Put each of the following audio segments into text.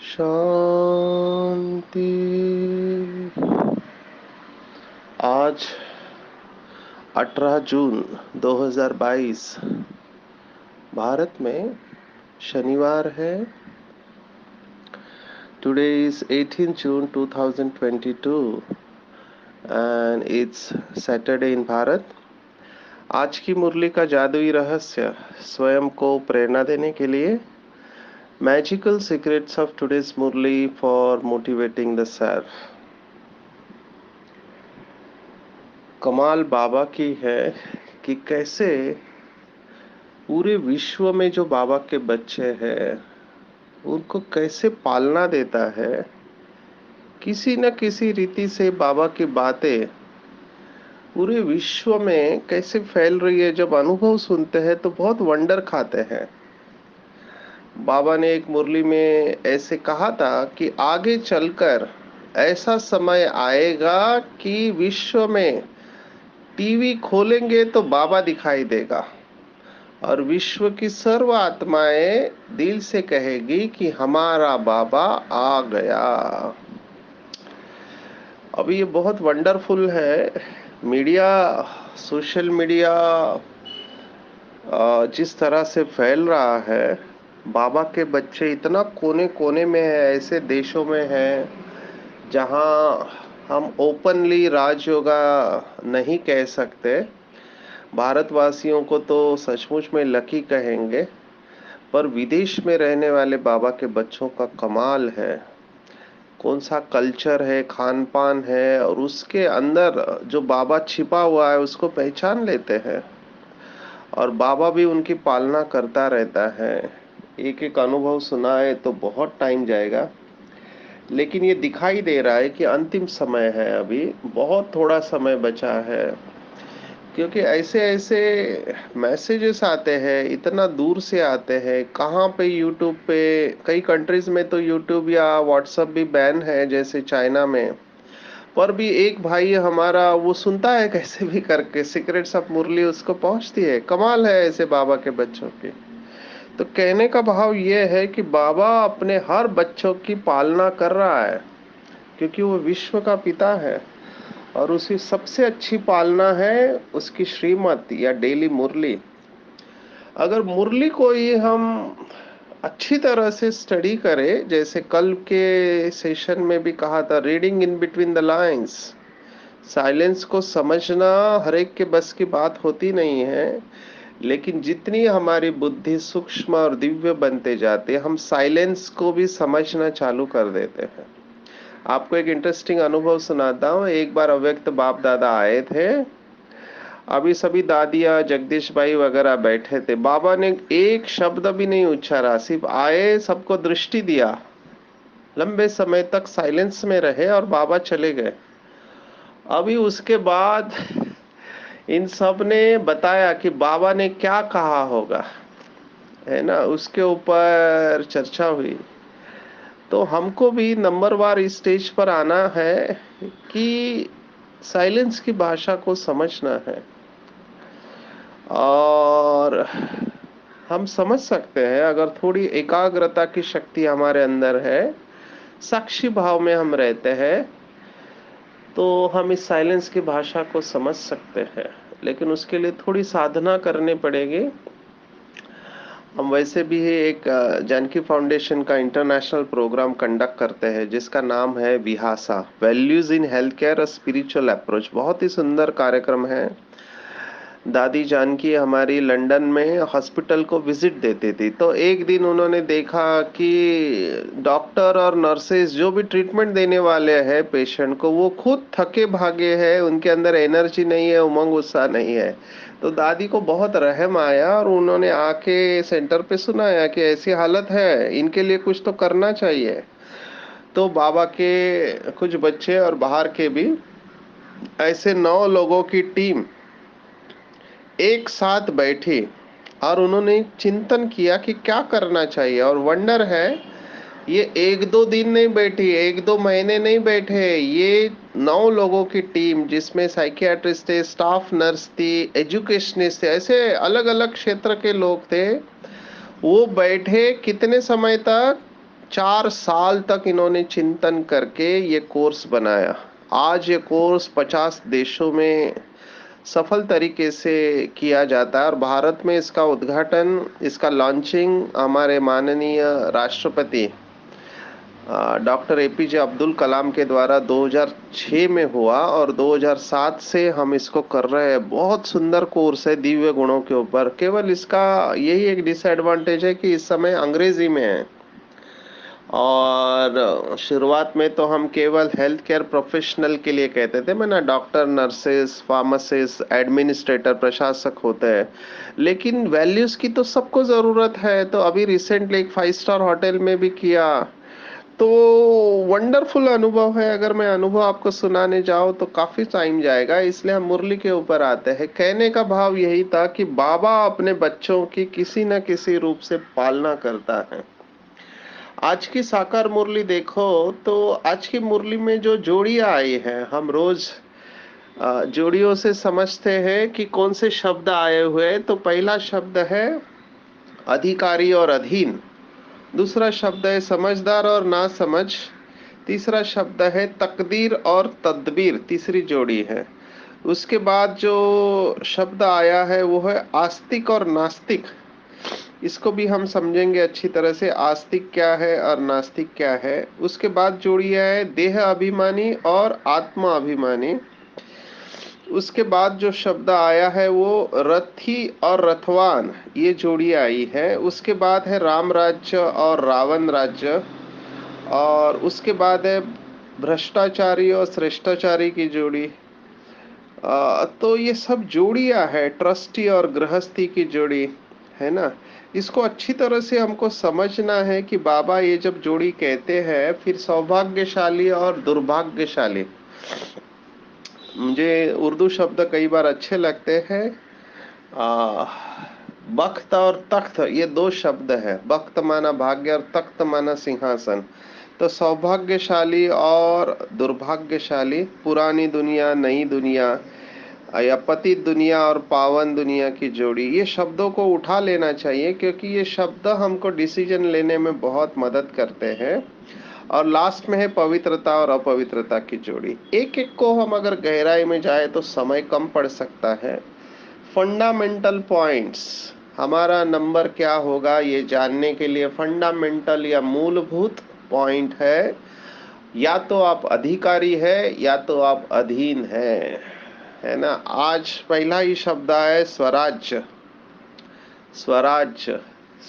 शांति। आज 18 जून 2022 भारत में शनिवार है। Today is 18 June 2022 and it's Saturday इन भारत। आज की मुरली का जादुई रहस्य स्वयं को प्रेरणा देने के लिए magical secrets of today's Murli for motivating the self. कमाल बाबा की है कि कैसे पूरे विश्व में जो बाबा के बच्चे हैं उनको कैसे पालना देता है। किसी न किसी रीति से बाबा की बातें पूरे विश्व में कैसे फैल रही है। जब अनुभव सुनते हैं तो बहुत वंडर खाते हैं। बाबा ने एक मुरली में ऐसे कहा था कि आगे चलकर ऐसा समय आएगा कि विश्व में टीवी खोलेंगे तो बाबा दिखाई देगा और विश्व की सर्व आत्माएं दिल से कहेगी कि हमारा बाबा आ गया। अभी ये बहुत वंडरफुल है। मीडिया, सोशल मीडिया जिस तरह से फैल रहा है, बाबा के बच्चे इतना कोने कोने में है, ऐसे देशों में है जहां हम ओपनली राजयोगा नहीं कह सकते। भारतवासियों को तो सचमुच में लकी कहेंगे, पर विदेश में रहने वाले बाबा के बच्चों का कमाल है। कौन सा कल्चर है, खान पान है और उसके अंदर जो बाबा छिपा हुआ है उसको पहचान लेते हैं और बाबा भी उनकी पालना करता रहता है। एक एक अनुभव सुनाए तो बहुत टाइम जाएगा, लेकिन ये दिखाई दे रहा है कि अंतिम समय है, अभी बहुत थोड़ा समय बचा है। क्योंकि ऐसे ऐसे मैसेजेस आते हैं, इतना दूर से आते हैं। कहाँ पे यूट्यूब पे, कई कंट्रीज में तो यूट्यूब या व्हाट्सएप भी बैन है, जैसे चाइना में। पर भी एक भाई हमारा वो सुनता है कैसे भी करके, सीक्रेट्स ऑफ मुरली उसको पहुंचती है। कमाल है ऐसे बाबा के बच्चों की। तो कहने का भाव ये है कि बाबा अपने हर बच्चों की पालना कर रहा है, क्योंकि वो विश्व का पिता है और उसकी सबसे अच्छी पालना है उसकी श्रीमत या डेली मुरली। अगर मुरली को ही हम अच्छी तरह से स्टडी करें, जैसे कल के सेशन में भी कहा था, reading in between the lines, silence को समझना हर एक के बस की बात होती नहीं है। लेकिन जितनी हमारी बुद्धि सूक्ष्म और दिव्य बनते जाते, हम साइलेंस को भी समझना चालू कर देते हैं। आपको एक इंटरेस्टिंग अनुभव सुनाता हूँ। एक बार अव्यक्त बाप दादा आए थे। अभी सभी दादियाँ, जगदीश भाई वगैरह बैठे थे। बाबा ने एक शब्द भी नहीं उच्चारा, सिर्फ आए, सबको दृष्टि दिया, लंबे समय तक साइलेंस में रहे और बाबा चले गए। अभी उसके बाद इन सब ने बताया कि बाबा ने क्या कहा होगा, है ना, उसके ऊपर चर्चा हुई। तो हमको भी नंबरवार इस स्टेज पर आना है कि साइलेंस की भाषा को समझना है। और हम समझ सकते हैं अगर थोड़ी एकाग्रता की शक्ति हमारे अंदर है, साक्षी भाव में हम रहते हैं, तो हम इस साइलेंस की भाषा को समझ सकते हैं। लेकिन उसके लिए थोड़ी साधना करनी पड़ेगी। हम वैसे भी एक जानकी फाउंडेशन का इंटरनेशनल प्रोग्राम कंडक्ट करते हैं जिसका नाम है Vihasa, values in health care, spiritual approach. बहुत ही सुंदर कार्यक्रम है। दादी जानकी हमारी लंदन में हॉस्पिटल को विजिट देती थी। तो एक दिन उन्होंने देखा कि डॉक्टर और नर्सेस जो भी ट्रीटमेंट देने वाले हैं पेशेंट को, वो खुद थके भागे हैं, उनके अंदर एनर्जी नहीं है, उमंग उत्साह नहीं है। तो दादी को बहुत रहम आया और उन्होंने आके सेंटर पे सुनाया कि ऐसी हालत है, इनके लिए कुछ तो करना चाहिए। तो बाबा के कुछ बच्चे और बाहर के भी ऐसे 9 लोगों की टीम एक साथ बैठी और उन्होंने चिंतन किया कि क्या करना चाहिए। और वंडर है, ये 1-2 दिन नहीं बैठी, 1-2 महीने नहीं बैठे, ये 9 लोगों की टीम जिसमें साइकियाट्रिस्ट थे, स्टाफ नर्स थी, एजुकेशनिस्ट थे, ऐसे अलग अलग क्षेत्र के लोग थे। वो बैठे कितने समय तक? 4 साल तक इन्होंने चिंतन करके ये कोर्स बनाया। आज ये कोर्स 50 देशों में सफल तरीके से किया जाता है और भारत में इसका उद्घाटन, इसका लॉन्चिंग हमारे माननीय राष्ट्रपति डॉक्टर एपीजे अब्दुल कलाम के द्वारा 2006 में हुआ और 2007 से हम इसको कर रहे हैं। बहुत सुंदर कोर्स है दिव्य गुणों के ऊपर। केवल इसका यही एक डिसएडवांटेज है कि इस समय अंग्रेजी में है और शुरुआत में तो हम केवल हेल्थ केयर प्रोफेशनल के लिए कहते थे, मैंने डॉक्टर, नर्सेस, फार्मासिस्ट, एडमिनिस्ट्रेटर, प्रशासक होते हैं, लेकिन वैल्यूज की तो सबको जरूरत है। तो अभी रिसेंटली एक 5 स्टार होटल में भी किया, तो वंडरफुल अनुभव है। अगर मैं अनुभव आपको सुनाने जाऊं तो काफी टाइम जाएगा, इसलिए हम मुरली के ऊपर आते हैं। कहने का भाव यही था कि बाबा अपने बच्चों की किसी न किसी रूप से पालना करता है। आज की साकार मुरली देखो तो आज की मुरली में जो जोड़ियां आई हैं, हम रोज जोड़ियों से समझते हैं कि कौन से शब्द आए हुए। तो पहला शब्द है अधिकारी और अधीन, दूसरा शब्द है समझदार और नासमझ, तीसरा शब्द है तकदीर और तदबीर, तीसरी जोड़ी है। उसके बाद जो शब्द आया है वो है आस्तिक और नास्तिक। इसको भी हम समझेंगे अच्छी तरह से, आस्तिक क्या है और नास्तिक क्या है। उसके बाद जोड़ी है देह अभिमानी और आत्मा अभिमानी। उसके बाद जो शब्द आया है वो रथी और रथवान, ये जोड़ी आई है। उसके बाद है राम राज्य और रावण राज्य। और उसके बाद है भ्रष्टाचारी और श्रेष्ठाचारी की जोड़ी। तो ये सब जोड़ियां है, ट्रस्टी और गृहस्थी की जोड़ी, है ना। इसको अच्छी तरह से हमको समझना है कि बाबा ये जब जोड़ी कहते हैं, फिर सौभाग्यशाली और दुर्भाग्यशाली, मुझे उर्दू शब्द कई बार अच्छे लगते हैं। आ, बख्त और तख्त, ये 2 शब्द है। बख्त माना भाग्य और तख्त माना सिंहासन। तो सौभाग्यशाली और दुर्भाग्यशाली, पुरानी दुनिया, नई दुनिया, या पतित दुनिया और पावन दुनिया की जोड़ी, ये शब्दों को उठा लेना चाहिए क्योंकि ये शब्द हमको डिसीजन लेने में बहुत मदद करते हैं। और लास्ट में है पवित्रता और अपवित्रता की जोड़ी। एक एक को हम अगर गहराई में जाए तो समय कम पड़ सकता है। फंडामेंटल पॉइंट्स, हमारा नंबर क्या होगा ये जानने के लिए फंडामेंटल या मूलभूत पॉइंट है, या तो आप अधिकारी है या तो आप अधीन है ना। आज पहला ही शब्द है स्वराज्य। स्वराज्य,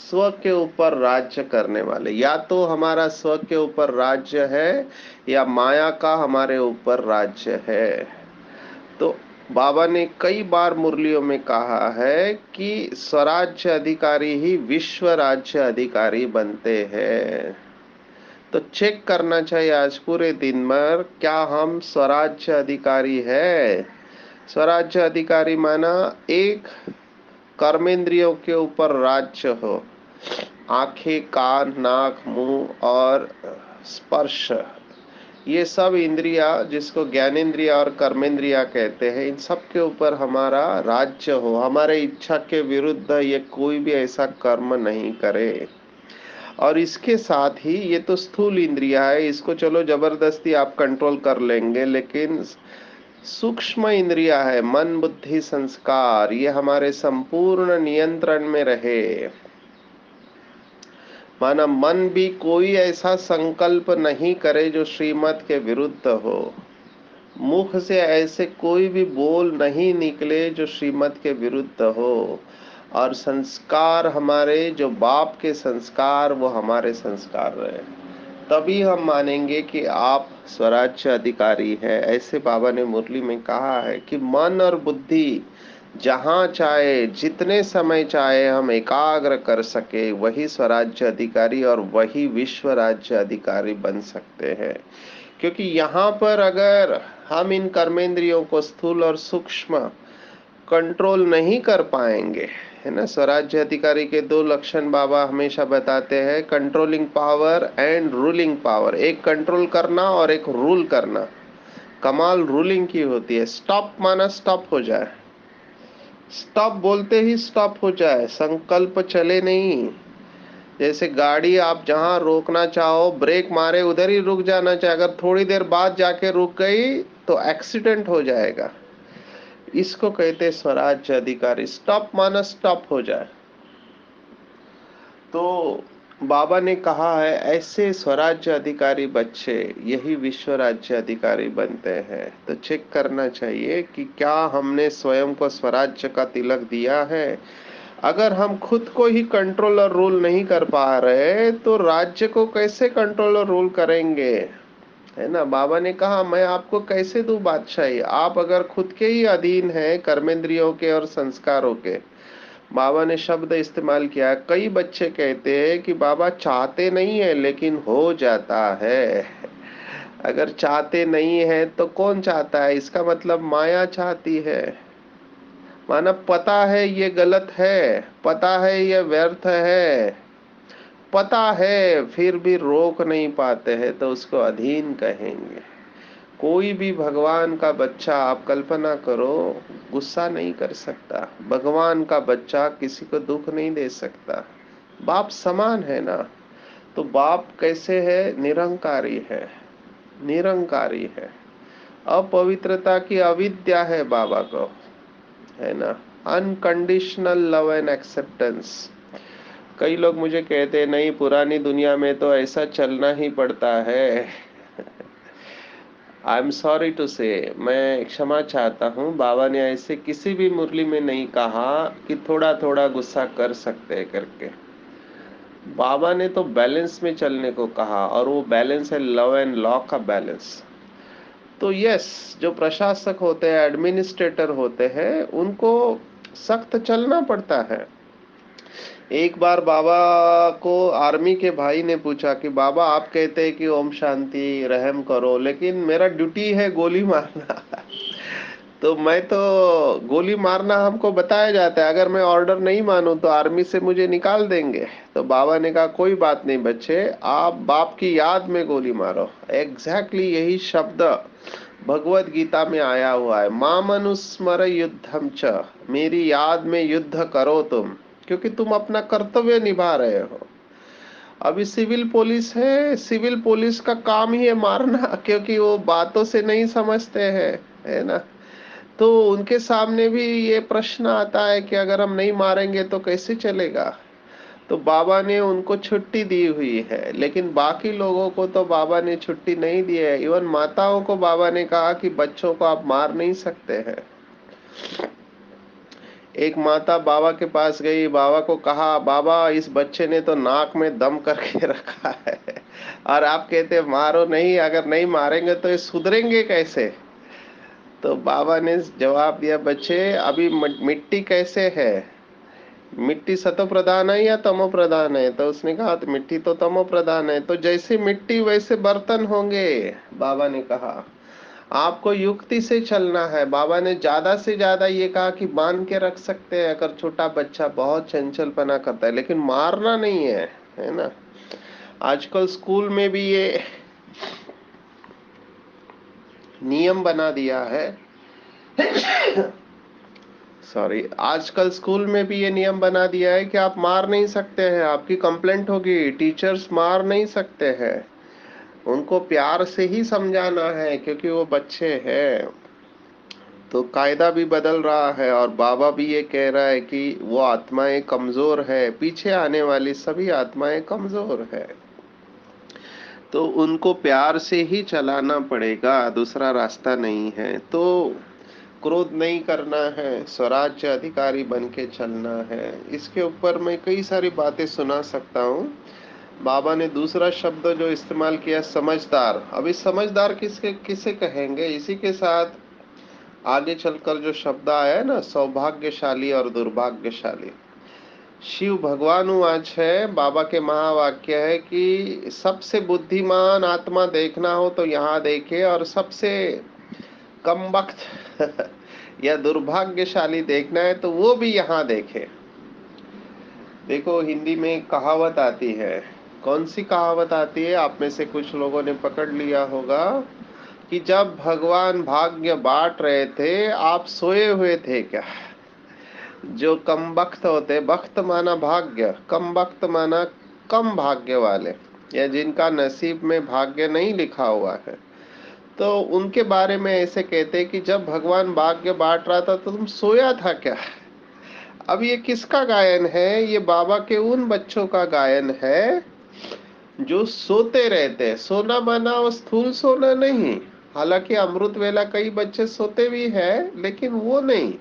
स्व के ऊपर राज्य करने वाले, या तो हमारा स्व के ऊपर राज्य है या माया का हमारे ऊपर राज्य है। तो बाबा ने कई बार मुरलियों में कहा है कि स्वराज्य अधिकारी ही विश्व राज्य अधिकारी बनते हैं। तो चेक करना चाहिए आज पूरे दिन भर, क्या हम स्वराज्य अधिकारी है। स्वराज्य अधिकारी माना एक, कर्मेंद्रियों के ऊपर राज्य हो, आंखें, कान, नाक, मुंह और स्पर्श, ये सब इंद्रिया जिसको ज्ञानेंद्रिया और कर्मेंद्रिया कहते हैं, इन सब के ऊपर हमारा राज्य हो। हमारे इच्छा के विरुद्ध ये कोई भी ऐसा कर्म नहीं करे। और इसके साथ ही ये तो स्थूल इंद्रिया है, इसको चलो जबरदस्ती आप कंट्रोल कर लेंगे, लेकिन सूक्ष्म इंद्रिया है, मन, बुद्धि, संस्कार, ये हमारे संपूर्ण नियंत्रण में रहे। माना मन भी कोई ऐसा संकल्प नहीं करे जो श्रीमत के विरुद्ध हो। मुख से ऐसे कोई भी बोल नहीं निकले जो श्रीमत के विरुद्ध हो, और संस्कार हमारे जो बाप के संस्कार वो हमारे संस्कार रहे, तभी हम मानेंगे कि आप स्वराज्य अधिकारी है। ऐसे बाबा ने मुरली में कहा है कि मन और बुद्धि जहाँ चाहे जितने समय चाहे हम एकाग्र कर सके, वही स्वराज्य अधिकारी और वही विश्व राज्य अधिकारी बन सकते हैं। क्योंकि यहाँ पर अगर हम इन कर्मेंद्रियों को स्थूल और सूक्ष्म कंट्रोल नहीं कर पाएंगे, है ना। स्वराज्य अधिकारी के दो लक्षण बाबा हमेशा बताते हैं, controlling power and ruling power. एक कंट्रोल करना और एक रूल करना। कमाल रूलिंग की होती है। स्टॉप माना स्टॉप हो जाए, स्टॉप बोलते ही स्टॉप हो जाए, संकल्प चले नहीं। जैसे गाड़ी आप जहां रोकना चाहो ब्रेक मारे उधर ही रुक जाना चाहिए, अगर थोड़ी देर बाद जाके रुक गई तो एक्सीडेंट हो जाएगा। इसको कहते स्वराज्य अधिकारी। स्टॉप माना स्टॉप हो जाए। तो बाबा ने कहा है ऐसे स्वराज्य अधिकारी बच्चे यही विश्व राज्य अधिकारी बनते हैं। तो चेक करना चाहिए कि क्या हमने स्वयं को स्वराज्य का तिलक दिया है। अगर हम खुद को ही कंट्रोल और रूल नहीं कर पा रहे तो राज्य को कैसे कंट्रोल और रूल करेंगे, है ना। बाबा ने कहा मैं आपको कैसे दूं बादशाही, आप अगर खुद के ही अधीन हैं कर्मेंद्रियों के और संस्कारों के। बाबा ने शब्द इस्तेमाल किया। कई बच्चे कहते हैं कि बाबा चाहते नहीं है लेकिन हो जाता है। अगर चाहते नहीं है तो कौन चाहता है, इसका मतलब माया चाहती है। माना पता है ये गलत है, पता है ये व्यर्थ है, पता है फिर भी रोक नहीं पाते हैं, तो उसको अधीन कहेंगे। कोई भी भगवान का बच्चा आप कल्पना करो गुस्सा नहीं कर सकता। भगवान का बच्चा किसी को दुख नहीं दे सकता। बाप समान है ना। तो बाप कैसे है, निरंकारी है, निरंकारी है। अपवित्रता की अविद्या है बाबा को, है ना। Unconditional love and acceptance. कई लोग मुझे कहते हैं नहीं पुरानी दुनिया में तो ऐसा चलना ही पड़ता है। आई एम सॉरी टू से, मैं क्षमा चाहता हूँ, बाबा ने ऐसे किसी भी मुरली में नहीं कहा कि थोड़ा थोड़ा गुस्सा कर सकते हैं करके। बाबा ने तो बैलेंस में चलने को कहा, और वो बैलेंस है लव एंड लॉ का बैलेंस। तो यस, जो प्रशासक होते हैं, एडमिनिस्ट्रेटर होते हैं, उनको सख्त चलना पड़ता है। एक बार बाबा को आर्मी के भाई ने पूछा कि बाबा आप कहते हैं कि ओम शांति रहम करो, लेकिन मेरा ड्यूटी है गोली मारना। तो मैं तो गोली मारना हमको बताया जाता है, अगर मैं ऑर्डर नहीं मानूं तो आर्मी से मुझे निकाल देंगे। तो बाबा ने कहा कोई बात नहीं बच्चे, आप बाप की याद में गोली मारो। एग्जैक्टली यही शब्द भगवत गीता में आया हुआ है, माम अनुस्मर युद्धम च, मेरी याद में युद्ध करो तुम, क्योंकि तुम अपना कर्तव्य निभा रहे हो। अभी सिविल पुलिस है, सिविल पुलिस का काम ही है मारना, क्योंकि वो बातों से नहीं समझते हैं, है ना। तो उनके सामने भी ये प्रश्न आता है कि अगर हम नहीं मारेंगे तो कैसे चलेगा। तो बाबा ने उनको छुट्टी दी हुई है, लेकिन बाकी लोगों को तो बाबा ने छुट्टी नहीं दी है। इवन माताओं को बाबा ने कहा कि बच्चों को आप मार नहीं सकते हैं। एक माता बाबा के पास गई, बाबा को कहा बाबा इस बच्चे ने तो नाक में दम करके रखा है, और आप कहते मारो नहीं, अगर नहीं मारेंगे तो ये सुधरेंगे कैसे। तो बाबा ने जवाब दिया बच्चे अभी मिट्टी कैसे है, मिट्टी सतो प्रधान है या तमो प्रधान है। तो उसने कहा तो मिट्टी तो तमो प्रधान है, तो जैसे मिट्टी वैसे बर्तन होंगे। बाबा ने कहा आपको युक्ति से चलना है। बाबा ने ज्यादा से ज्यादा ये कहा कि बांध के रख सकते हैं अगर छोटा बच्चा बहुत चंचलपना करता है, लेकिन मारना नहीं है ना। आजकल स्कूल में भी ये नियम बना दिया है। सॉरी, आजकल स्कूल में भी ये नियम बना दिया है कि आप मार नहीं सकते हैं, आपकी कंप्लेंट होगी। टीचर्स मार नहीं सकते हैं, उनको प्यार से ही समझाना है क्योंकि वो बच्चे हैं। तो कायदा भी बदल रहा है, और बाबा भी ये कह रहा है कि वो आत्माएं कमजोर है, पीछे आने वाली सभी आत्माएं कमजोर है। तो उनको प्यार से ही चलाना पड़ेगा, दूसरा रास्ता नहीं है। तो क्रोध नहीं करना है, स्वराज्य अधिकारी बन के चलना है। इसके ऊपर मैं कई सारी बातें सुना सकता हूँ। बाबा ने दूसरा शब्द जो इस्तेमाल किया, समझदार। अभी समझदार किसके किसे कहेंगे? इसी के साथ आगे चलकर जो शब्द आया है ना, सौभाग्यशाली और दुर्भाग्यशाली। शिव भगवान आज है, बाबा के महावाक्य है कि सबसे बुद्धिमान आत्मा देखना हो तो यहाँ देखे, और सबसे कमबख्त या दुर्भाग्यशाली देखना है तो वो भी यहाँ देखे। देखो, हिंदी में कहावत आती है। कौन सी कहावत आती है? आप में से कुछ लोगों ने पकड़ लिया होगा कि जब भगवान भाग्य बांट रहे थे, आप सोए हुए थे क्या? जो कम बख्त होते, बख्त माना भाग्य, कम बख्त माना कम भाग्य वाले, या जिनका नसीब में भाग्य नहीं लिखा हुआ है, तो उनके बारे में ऐसे कहते कि जब भगवान भाग्य बांट रहा था तो तुम सोया था क्या? अब ये किसका गायन है? ये बाबा के उन बच्चों का गायन है जो सोते रहते। सोना माना वो स्थूल सोना नहीं, हालांकि अमृत वेला कई बच्चे सोते भी हैं, लेकिन वो नहीं।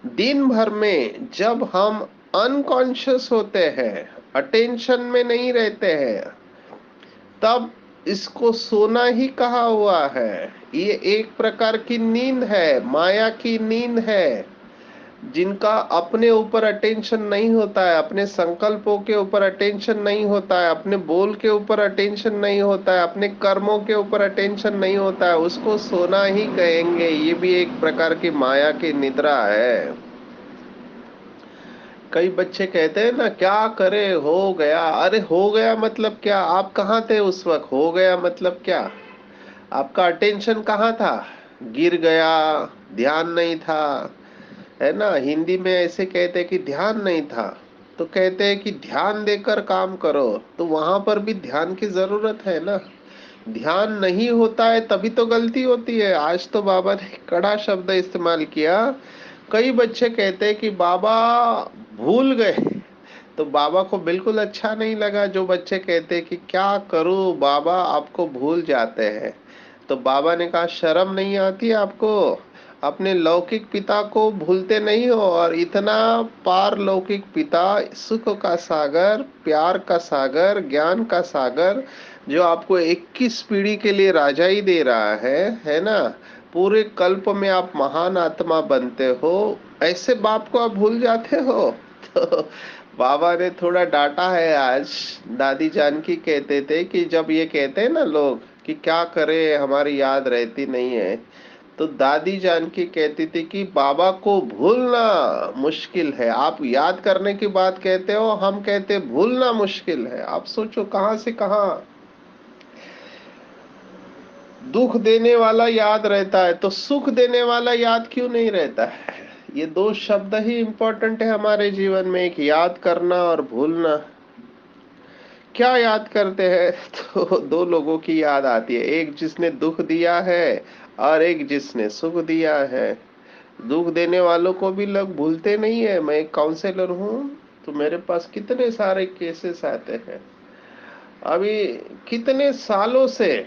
दिन भर में जब हम अनकॉन्शियस होते हैं, अटेंशन में नहीं रहते हैं, तब इसको सोना ही कहा हुआ है। ये एक प्रकार की नींद है, माया की नींद है। जिनका अपने ऊपर अटेंशन नहीं होता है, अपने संकल्पों के ऊपर अटेंशन नहीं होता है, अपने बोल के ऊपर अटेंशन नहीं होता है, अपने कर्मों के ऊपर अटेंशन नहीं होता है, उसको सोना ही कहेंगे। ये भी एक प्रकार की माया की निद्रा है। कई बच्चे कहते हैं ना, क्या करे, हो गया। अरे हो गया मतलब क्या? आप कहाँ थे उस वक्त? हो गया मतलब क्या? आपका अटेंशन कहाँ था? गिर गया, ध्यान नहीं था, है ना। हिंदी में ऐसे कहते हैं कि ध्यान नहीं था, तो कहते हैं कि ध्यान देकर काम करो, तो वहां पर भी ध्यान की जरूरत है ना। ध्यान नहीं होता है तभी तो गलती होती है। आज तो बाबा ने कड़ा शब्द इस्तेमाल किया। कई बच्चे कहते हैं कि बाबा भूल गए, तो बाबा को बिल्कुल अच्छा नहीं लगा। जो बच्चे कहते हैं कि क्या करूं बाबा, आपको भूल जाते हैं। तो बाबा ने कहा, शर्म नहीं आती आपको? अपने लौकिक पिता को भूलते नहीं हो, और इतना पारलौकिक पिता, सुख का सागर, प्यार का सागर, ज्ञान का सागर, जो आपको 21 पीढ़ी के लिए राजाई दे रहा है ना। पूरे कल्प में आप महान आत्मा बनते हो, ऐसे बाप को आप भूल जाते हो। तो बाबा ने थोड़ा डांटा है आज। दादी जानकी कहते थे कि जब ये कहते हैं ना लोग कि क्या करे, हमारी याद रहती नहीं है, तो दादी जानकी कहती थी कि बाबा को भूलना मुश्किल है। आप याद करने की बात कहते हो, हम कहते भूलना मुश्किल है। आप सोचो कहां से कहां। दुख देने वाला याद रहता है, तो सुख देने वाला याद क्यों नहीं रहता है? ये दो शब्द ही इंपॉर्टेंट है हमारे जीवन में, एक याद करना और भूलना। क्या याद करते हैं? तो दो लोगों की याद आती है, एक जिसने दुख दिया है और एक जिसने सुख दिया है। दुख देने वालों को भी लोग भूलते नहीं है। मैं एक काउंसलर हूँ, तो मेरे पास कितने सारे केसेस आते हैं। अभी कितने सालों से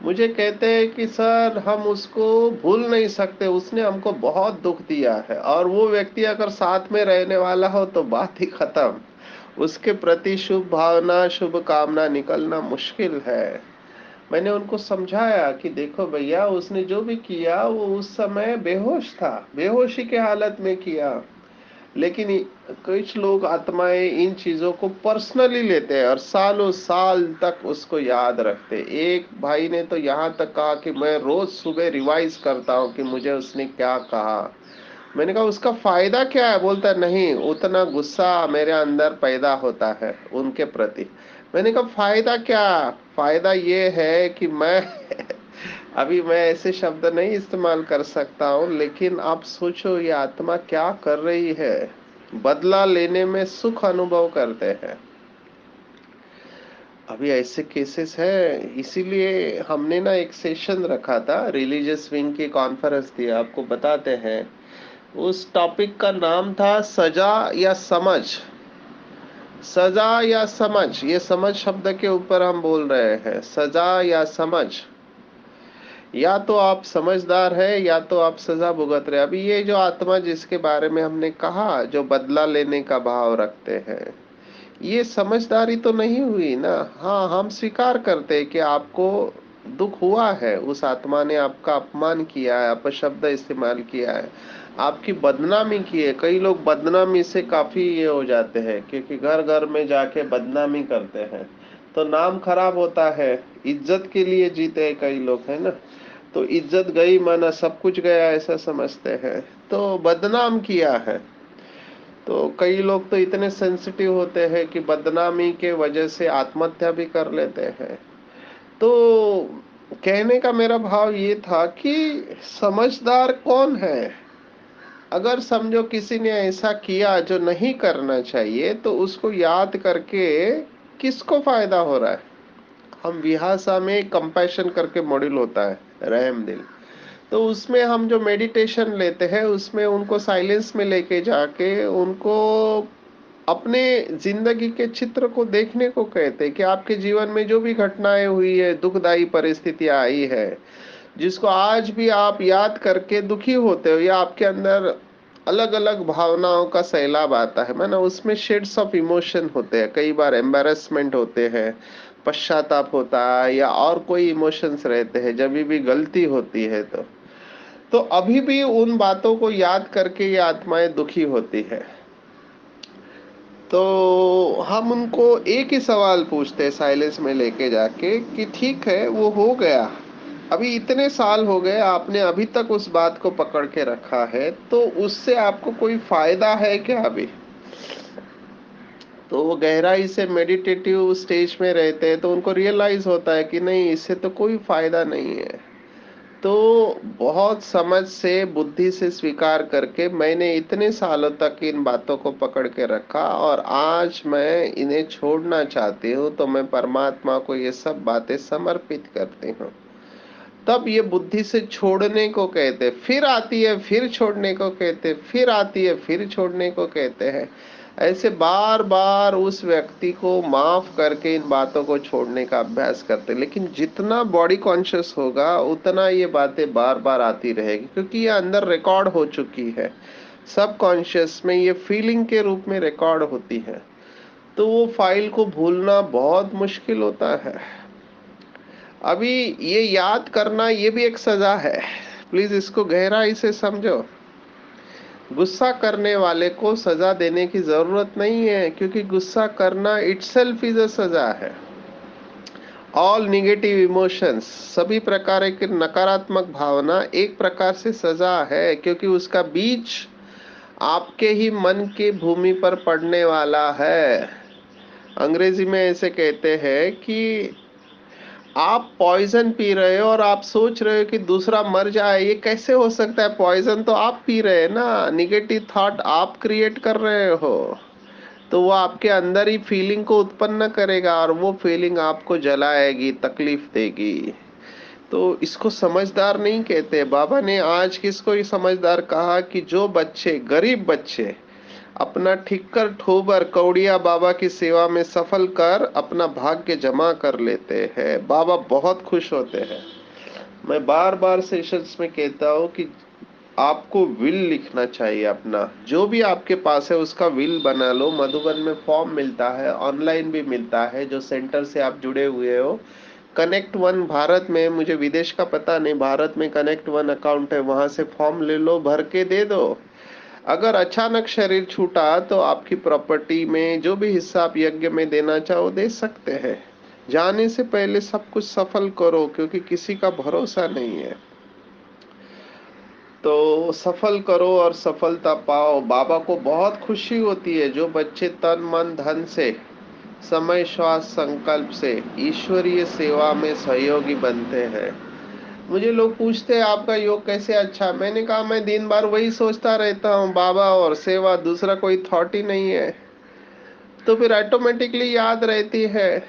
मुझे कहते हैं कि सर हम उसको भूल नहीं सकते, उसने हमको बहुत दुख दिया है। और वो व्यक्ति अगर साथ में रहने वाला हो तो बात ही खत्म। उसके प्रति शुभ भावना, शुभ कामना निकलना मुश्किल है। मैंने उनको समझाया कि देखो भैया, उसने जो भी किया वो उस समय बेहोश था, बेहोशी के हालत में किया। लेकिन कुछ लोग, आत्माएं, इन चीजों को पर्सनली लेते हैं और सालों साल तक उसको याद रखते। एक भाई ने तो यहाँ तक कहा कि मैं रोज सुबह रिवाइज करता हूँ कि मुझे उसने क्या कहा। मैंने कहा उसका फायदा क्या है? बोलता है, नहीं, उतना गुस्सा मेरे अंदर पैदा होता है उनके प्रति। मैंने कहा फायदा क्या? फायदा ये है कि मैं अभी मैं ऐसे शब्द नहीं इस्तेमाल कर सकता हूँ, लेकिन आप सोचो ये आत्मा क्या कर रही है। बदला लेने में सुख अनुभव करते हैं। अभी ऐसे केसेस है, इसीलिए हमने ना एक सेशन रखा था, रिलीजियस विंग की कॉन्फ्रेंस थी, आपको बताते हैं। उस टॉपिक का नाम था सजा या समझ। सजा या समझ, ये समझ शब्द के ऊपर हम बोल रहे हैं। सजा या समझ, या तो आप समझदार है या तो आप सजा भुगत रहे। अभी ये जो आत्मा जिसके बारे में हमने कहा, जो बदला लेने का भाव रखते हैं, ये समझदारी तो नहीं हुई ना। हाँ, हम स्वीकार करते हैं कि आपको दुख हुआ है, उस आत्मा ने आपका अपमान किया है, अपशब्द इस्तेमाल किया है, आपकी बदनामी की है। कई लोग बदनामी से काफी ये हो जाते हैं, क्योंकि घर घर में जाके बदनामी करते हैं तो नाम खराब होता है। इज्जत के लिए जीते हैं कई लोग, है ना। तो इज्जत गई माना सब कुछ गया, ऐसा समझते हैं, तो बदनाम किया है। तो कई लोग तो इतने सेंसिटिव होते हैं कि बदनामी के वजह से आत्महत्या भी कर लेते हैं। तो कहने का मेरा भाव ये था कि समझदार कौन है। अगर समझो किसी ने ऐसा किया जो नहीं करना चाहिए, तो उसको याद करके किसको फायदा हो रहा है। हम विहासा में कंपैशन करके मॉड्यूल होता है, रहम दिल। तो उसमें हम जो मेडिटेशन लेते हैं, उसमें उनको साइलेंस में लेके जाके उनको अपने जिंदगी के चित्र को देखने को कहते हैं कि आपके जीवन में जो भी घटनाएं हुई है, दुखदाई परिस्थितियां आई है, जिसको आज भी आप याद करके दुखी होते हो, या आपके अंदर अलग अलग भावनाओं का सैलाब आता है, माना उसमें शेड्स ऑफ इमोशन होते हैं। कई बार एम्बेरसमेंट होते हैं, पश्चाताप होता है, या और कोई इमोशंस रहते हैं जब भी गलती होती है। तो अभी भी उन बातों को याद करके ये आत्माएं दुखी होती है। तो हम उनको एक ही सवाल पूछते हैं साइलेंस में लेके जाके कि ठीक है, वो हो गया, अभी इतने साल हो गए, आपने अभी तक उस बात को पकड़ के रखा है, तो उससे आपको कोई फायदा है क्या अभी। तो वो गहराई से मेडिटेटिव स्टेज में रहते हैं, तो उनको रियलाइज होता है कि नहीं, इससे तो कोई फायदा नहीं है। तो बहुत समझ से, बुद्धि से स्वीकार करके मैंने इतने सालों तक इन बातों को पकड़ के रखा, और आज मैं इन्हें छोड़ना चाहती हूँ, तो मैं परमात्मा को ये सब बातें समर्पित करती हूँ। तब ये बुद्धि से छोड़ने को कहते, फिर आती है, फिर छोड़ने को कहते, फिर आती है, फिर छोड़ने को कहते हैं। ऐसे बार बार उस व्यक्ति को माफ करके इन बातों को छोड़ने का अभ्यास करते। लेकिन जितना बॉडी कॉन्शियस होगा, उतना ये बातें बार बार आती रहेगी, क्योंकि ये अंदर रिकॉर्ड हो चुकी है। सब कॉन्शियस में ये फीलिंग के रूप में रिकॉर्ड होती है। तो वो फाइल को भूलना बहुत मुश्किल होता है। अभी ये याद करना, ये भी एक सजा है। प्लीज इसको गहराई से समझो। गुस्सा करने वाले को सजा देने की जरूरत नहीं है, क्योंकि गुस्सा करना इटसेल्फ इज अ सजा है। ऑल निगेटिव इमोशंस, सभी प्रकार की नकारात्मक भावना एक प्रकार से सजा है, क्योंकि उसका बीज आपके ही मन की भूमि पर पड़ने वाला है। अंग्रेजी में ऐसे कहते हैं कि आप पॉइजन पी रहे हो और आप सोच रहे हो कि दूसरा मर जाए, ये कैसे हो सकता है। पॉइजन तो आप पी रहे हैं ना, निगेटिव थॉट आप क्रिएट कर रहे हो। तो वो आपके अंदर ही फीलिंग को उत्पन्न करेगा, और वो फीलिंग आपको जलाएगी, तकलीफ देगी। तो इसको समझदार नहीं कहते। बाबा ने आज किसको ये समझदार कहा कि जो बच्चे, गरीब बच्चे, अपना ठिक्कर ठोबर कौड़िया बाबा की सेवा में सफल कर अपना भाग्य जमा कर लेते हैं, बाबा बहुत खुश होते हैं। मैं बार बार सेशंस में कहता हूँ कि आपको विल लिखना चाहिए। अपना जो भी आपके पास है उसका विल बना लो। मधुबन में फॉर्म मिलता है, ऑनलाइन भी मिलता है, जो सेंटर से आप जुड़े हुए हो। कनेक्ट वन भारत में, मुझे विदेश का पता नहीं, भारत में कनेक्ट वन अकाउंट है, वहां से फॉर्म ले लो, भर के दे दो। अगर अचानक शरीर छूटा तो आपकी प्रॉपर्टी में जो भी हिस्सा आप यज्ञ में देना चाहो दे सकते हैं। जाने से पहले सब कुछ सफल करो, क्योंकि किसी का भरोसा नहीं है। तो सफल करो और सफलता पाओ। बाबा को बहुत खुशी होती है जो बच्चे तन मन धन से, समय श्वास संकल्प से ईश्वरीय सेवा में सहयोगी बनते हैं। मुझे लोग पूछते हैं आपका योग कैसे अच्छा। मैंने कहा मैं दिन भर वही सोचता रहता हूँ, बाबा और सेवा, दूसरा कोई थॉट ही नहीं है। तो फिर ऑटोमेटिकली याद रहती है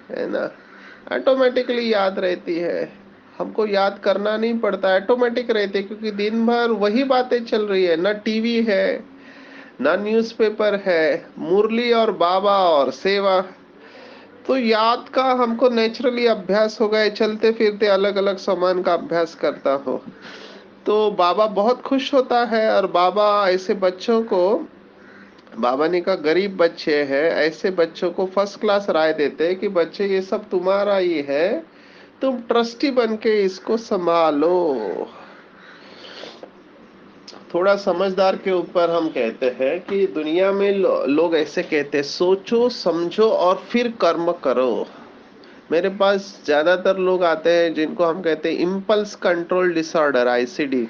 ना। ऑटोमेटिकली याद रहती है। हमको याद करना नहीं पड़ता, ऑटोमेटिक रहती है, क्योंकि दिन भर वही बातें चल रही है। ना टीवी है, ना न्यूज़पेपर है, मुरली और बाबा और सेवा। तो याद का हमको नेचुरली अभ्यास हो गया, चलते फिरते अलग अलग सामान का अभ्यास करता हो। तो बाबा बहुत खुश होता है, और बाबा ऐसे बच्चों को, बाबा ने कहा गरीब बच्चे हैं, ऐसे बच्चों को फर्स्ट क्लास राय देते हैं कि बच्चे ये सब तुम्हारा ही है, तुम ट्रस्टी बन के इसको संभालो। थोड़ा समझदार के ऊपर हम कहते हैं कि दुनिया में लोग ऐसे कहते हैं, सोचो समझो और फिर कर्म करो। मेरे पास ज्यादातर लोग आते हैं जिनको हम कहते हैं इम्पल्स कंट्रोल डिसऑर्डर, आईसीडी।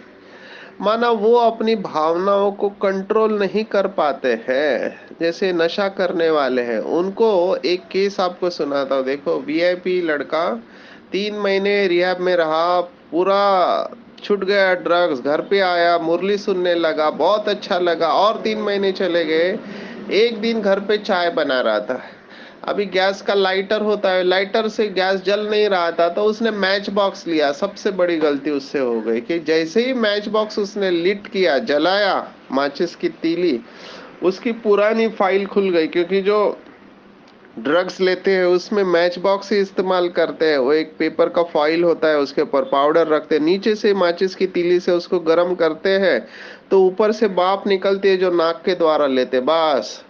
माना वो अपनी भावनाओं को कंट्रोल नहीं कर पाते हैं, जैसे नशा करने वाले हैं। उनको एक केस आपको सुनाता हूँ, देखो वीआईपी लड़का 3 महीने रिहैब में रहा, पूरा छूट गया ड्रग्स, घर पे आया, मुरली सुनने लगा, बहुत अच्छा लगा, और 3 महीने चले गए। एक दिन घर पे चाय बना रहा था, अभी गैस का लाइटर होता है, लाइटर से गैस जल नहीं रहा था, तो उसने मैच बॉक्स लिया। सबसे बड़ी गलती उससे हो गई कि जैसे ही मैच बॉक्स उसने लिट किया, जलाया माचिस की तीली, उसकी पुरानी फाइल खुल गई। क्योंकि जो ड्रग्स लेते हैं उसमें मैच बॉक्स ही इस्तेमाल करते हैं। वो एक पेपर का फॉइल होता है, उसके ऊपर पाउडर रखते हैं, नीचे से माचिस की तीली से उसको गर्म करते हैं, तो ऊपर से भाप निकलती है जो नाक के द्वारा लेते, बस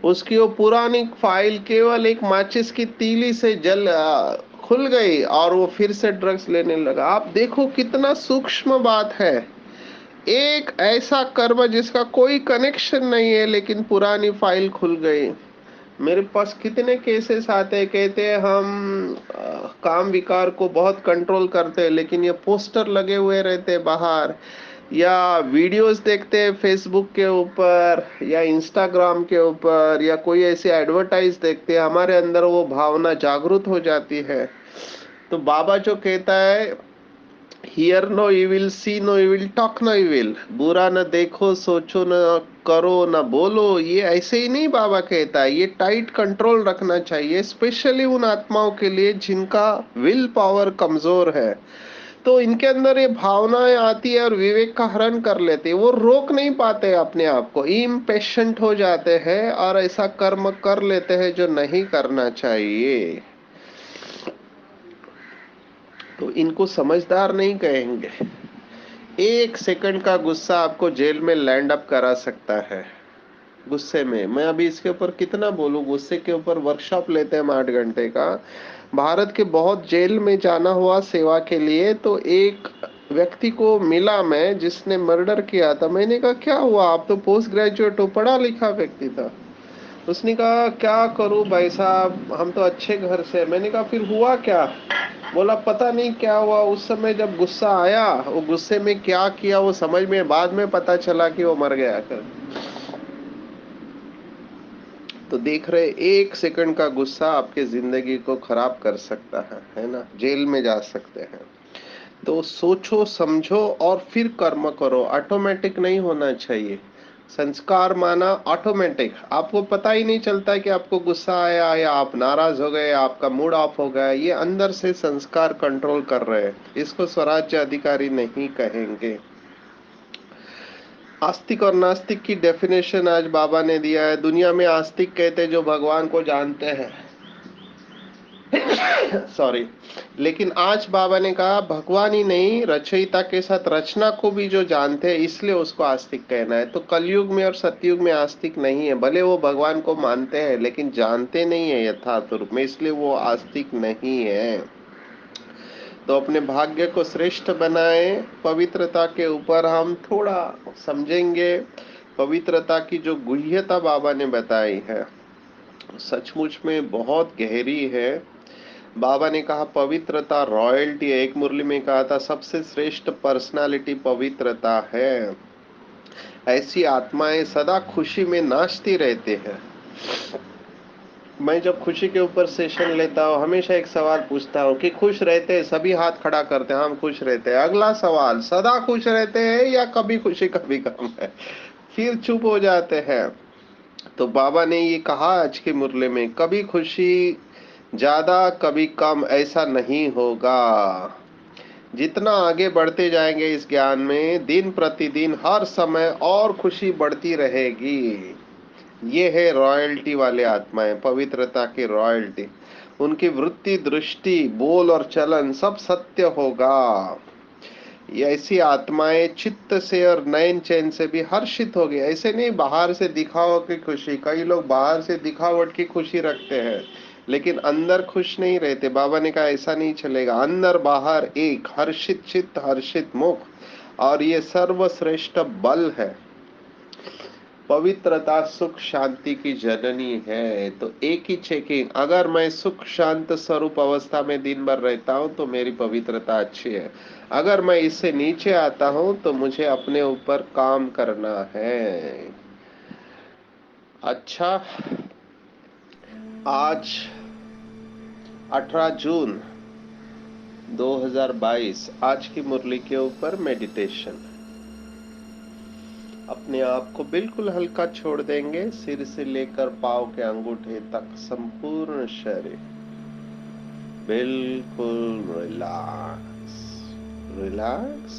उसकी वो पुरानी फाइल केवल एक माचिस की तीली से खुल गई, और वो फिर से ड्रग्स लेने लगा। आप देखो कितना सूक्ष्म बात है। एक ऐसा कर्म जिसका कोई कनेक्शन नहीं है, लेकिन पुरानी फाइल खुल गई। मेरे पास कितने केसेस आते हैं, कहते हैं हम काम विकार को बहुत कंट्रोल करते हैं, लेकिन ये पोस्टर लगे हुए रहते हैं बाहर, या वीडियोस देखते हैं फेसबुक के ऊपर या इंस्टाग्राम के ऊपर, या कोई ऐसी एडवर्टाइज देखते हैं, हमारे अंदर वो भावना जागृत हो जाती है। तो बाबा जो कहता है, hear no evil, see no evil, talk no evil, बुरा न देखो, सोचो न करो, न बोलो, ये ऐसे ही नहीं बाबा कहता है। ये टाइट कंट्रोल रखना चाहिए, स्पेशली उन आत्माओं के लिए जिनका विल पावर कमजोर है। तो इनके अंदर ये भावनाएं आती है और विवेक का हरण कर लेते हैं, वो रोक नहीं पाते अपने आप को, इम्पेशेंट हो जाते हैं और ऐसा कर्म कर लेते हैं जो नहीं करना चाहिए। तो इनको समझदार नहीं कहेंगे। 1 सेकंड का गुस्सा आपको जेल में लैंड अप करा सकता है। गुस्से में, मैं अभी इसके ऊपर कितना बोलूं, गुस्से के ऊपर वर्कशॉप लेते हैं हम 8 घंटे का। भारत के बहुत जेल में जाना हुआ सेवा के लिए, तो एक व्यक्ति को मिला मैं जिसने मर्डर किया था। मैंने कहा क्या हुआ, आप तो पोस्ट ग्रेजुएट हो, पढ़ा लिखा व्यक्ति था। उसने कहा क्या करूं भाई साहब, हम तो अच्छे घर से। मैंने कहा फिर हुआ क्या? बोला पता नहीं क्या हुआ, उस समय जब गुस्सा आया, वो गुस्से में क्या किया वो समझ में बाद में पता चला कि वो मर गया कर। तो देख रहे, 1 सेकंड का गुस्सा आपके जिंदगी को खराब कर सकता है ना, जेल में जा सकते हैं। तो सोचो समझो और फिर कर्म करो, ऑटोमेटिक नहीं होना चाहिए। संस्कार माना ऑटोमेटिक, आपको पता ही नहीं चलता कि आपको गुस्सा आया या आप नाराज हो गए, आपका मूड ऑफ हो गया, ये अंदर से संस्कार कंट्रोल कर रहे हैं। इसको स्वराज्य अधिकारी नहीं कहेंगे। आस्तिक और नास्तिक की डेफिनेशन आज बाबा ने दिया है। दुनिया में आस्तिक कहते हैं जो भगवान को जानते हैं, सॉरी, लेकिन आज बाबा ने कहा भगवान ही नहीं, रचयिता के साथ रचना को भी जो जानते हैं, इसलिए उसको आस्तिक कहना है। तो कलयुग में और सतयुग में आस्तिक नहीं है, भले वो भगवान को मानते हैं लेकिन जानते नहीं है यथार्थ रूप में, इसलिए वो आस्तिक नहीं है। तो अपने भाग्य को श्रेष्ठ बनाए, पवित्रता के ऊपर हम थोड़ा समझेंगे। पवित्रता की जो गुह्यता बाबा ने बताई है सचमुच में बहुत गहरी है। बाबा ने कहा पवित्रता रॉयल्टी है, एक मुरली में कहा था सबसे श्रेष्ठ पर्सनालिटी पवित्रता है। ऐसी आत्माएं सदा खुशी में नाचती रहती हैं। मैं जब खुशी के ऊपर सेशन लेता हूँ हमेशा एक सवाल पूछता हूँ कि खुश रहते हैं, सभी हाथ खड़ा करते हैं, हम खुश रहते हैं। अगला सवाल, सदा खुश रहते हैं या कभी खुशी कभी गम है? फिर चुप हो जाते हैं। तो बाबा ने ये कहा आज के मुरले में, कभी खुशी ज्यादा कभी कम ऐसा नहीं होगा। जितना आगे बढ़ते जाएंगे इस ज्ञान में, दिन प्रतिदिन हर समय और खुशी बढ़ती रहेगी। ये है रॉयल्टी वाले आत्माएं, पवित्रता की रॉयल्टी। उनकी वृत्ति, दृष्टि, बोल और चलन सब सत्य होगा। ये ऐसी आत्माएं चित्त से और नयन चैन से भी हर्षित होगी। ऐसे नहीं बाहर से दिखावा की खुशी। कई लोग बाहर से दिखावट की खुशी रखते हैं लेकिन अंदर खुश नहीं रहते। बाबा ने कहा ऐसा नहीं चलेगा, अंदर बाहर एक, हर्षित चित्त, हर्षित मुख। और ये सर्वश्रेष्ठ बल है। पवित्रता सुख शांति की जननी है। तो एक ही चेकिंग, अगर मैं सुख शांत स्वरूप अवस्था में दिन भर रहता हूं तो मेरी पवित्रता अच्छी है। अगर मैं इससे नीचे आता हूं तो मुझे अपने ऊपर काम करना है। अच्छा, आज 18 जून 2022, आज की मुरली के ऊपर मेडिटेशन। अपने आप को बिल्कुल हल्का छोड़ देंगे, सिर से लेकर पांव के अंगूठे तक संपूर्ण शरीर बिल्कुल रिलैक्स, रिलैक्स,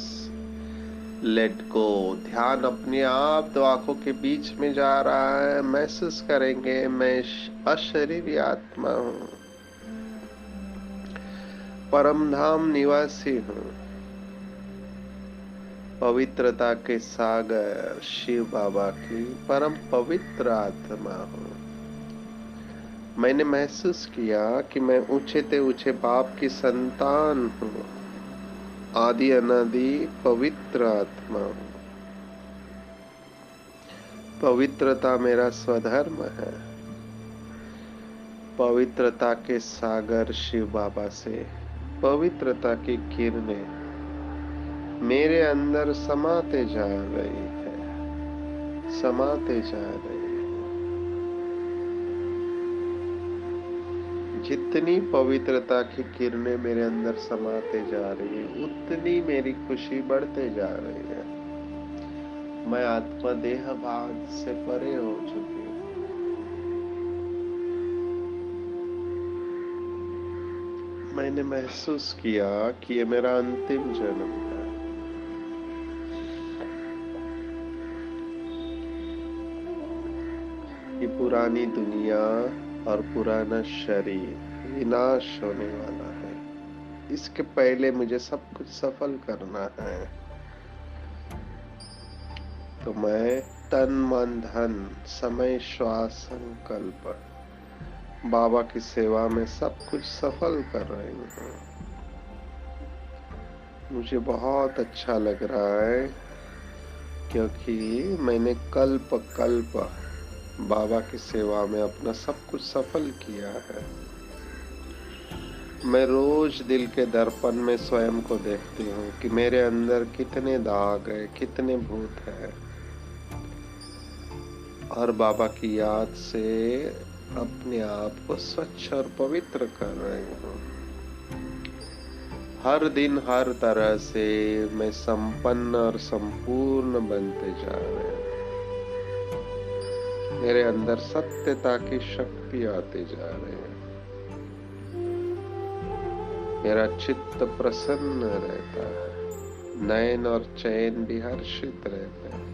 लेट गो। ध्यान अपने आप दो आंखों के बीच में जा रहा है। महसूस करेंगे मैं अशरीरी आत्मा हूं, परमधाम निवासी हूं, पवित्रता के सागर शिव बाबा की परम पवित्र आत्मा हूं। मैंने महसूस किया कि मैं ऊंचे ते ऊंचे बाप की संतान हूं, आदि अनादि पवित्र आत्मा हूं। पवित्रता मेरा स्वधर्म है। पवित्रता के सागर शिव बाबा से पवित्रता की किरणें मेरे अंदर समाते जा रही है, समाते जा रही है। जितनी पवित्रता की किरणें मेरे अंदर समाते जा रही है उतनी मेरी खुशी बढ़ते जा रही है। मैं आत्मा देह भाव से परे हो चुकी हूँ। मैंने महसूस किया कि ये मेरा अंतिम जन्म है। ये पुरानी दुनिया और पुराना शरीर विनाश होने वाला है। इसके पहले मुझे सब कुछ सफल करना है। तो मैं तन मन धन समय श्वास संकल्प बाबा की सेवा में सब कुछ सफल कर रही हूँ। मुझे बहुत अच्छा लग रहा है क्योंकि मैंने कल्प कल्प बाबा की सेवा में अपना सब कुछ सफल किया है। मैं रोज दिल के दर्पण में स्वयं को देखती हूँ कि मेरे अंदर कितने दाग है, कितने भूत है, और बाबा की याद से अपने आप को स्वच्छ और पवित्र कर रही हूँ। हर दिन हर तरह से मैं संपन्न और संपूर्ण बनते जा रहे हूँ। मेरे अंदर सत्यता की शक्ति आती जा रही है। मेरा चित्त प्रसन्न रहता है, नयन और चैन भी हर्षित रहते हैं।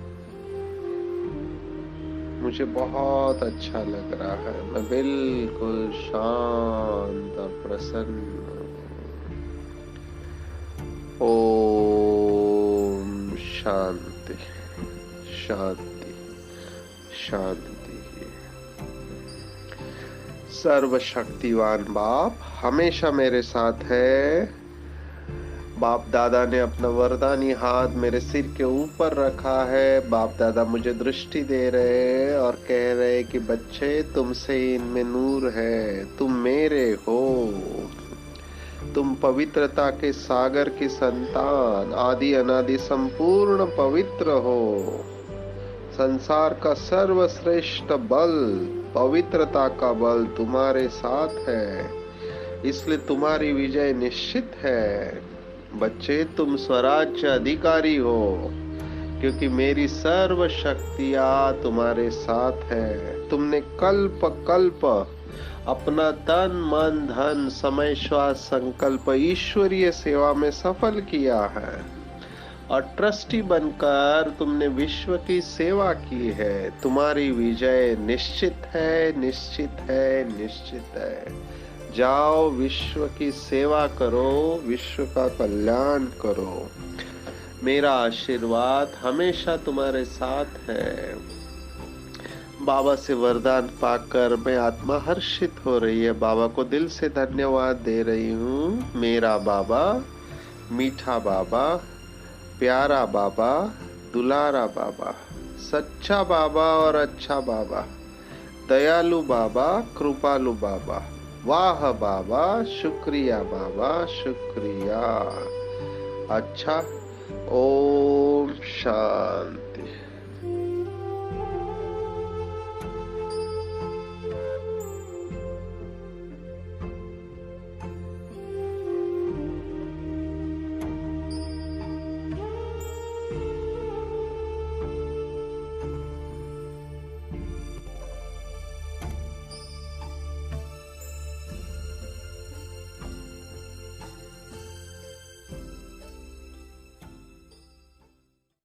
मुझे बहुत अच्छा लग रहा है। मैं बिल्कुल शांत और प्रसन्न हूँ। ओम शांति शांति शांति। सर्वशक्तिवान बाप हमेशा मेरे साथ है। बाप दादा ने अपना वरदानी हाथ मेरे सिर के ऊपर रखा है। बाप दादा मुझे दृष्टि दे रहे हैं और कह रहे हैं कि बच्चे तुमसे इनमें नूर है, तुम मेरे हो, तुम पवित्रता के सागर की संतान, आदि अनादि संपूर्ण पवित्र हो। संसार का सर्वश्रेष्ठ बल, पवित्रता का बल तुम्हारे साथ है, इसलिए तुम्हारी विजय निश्चित है। बच्चे तुम स्वराज्य अधिकारी हो क्योंकि मेरी सर्व शक्तियां तुम्हारे साथ है। तुमने कल्प कल्प अपना तन मन धन समय श्वास संकल्प ईश्वरीय सेवा में सफल किया है और ट्रस्टी बनकर तुमने विश्व की सेवा की है। तुम्हारी विजय निश्चित है, निश्चित है, निश्चित है। जाओ विश्व की सेवा करो, विश्व का कल्याण करो। मेरा आशीर्वाद हमेशा तुम्हारे साथ है। बाबा से वरदान पाकर मैं आत्मा हर्षित हो रही है। बाबा को दिल से धन्यवाद दे रही हूँ। मेरा बाबा, मीठा बाबा, प्यारा बाबा, दुलारा बाबा, सच्चा बाबा और अच्छा बाबा, दयालु बाबा, कृपालु बाबा, वाह बाबा, शुक्रिया बाबा, शुक्रिया। अच्छा, ओम शांति।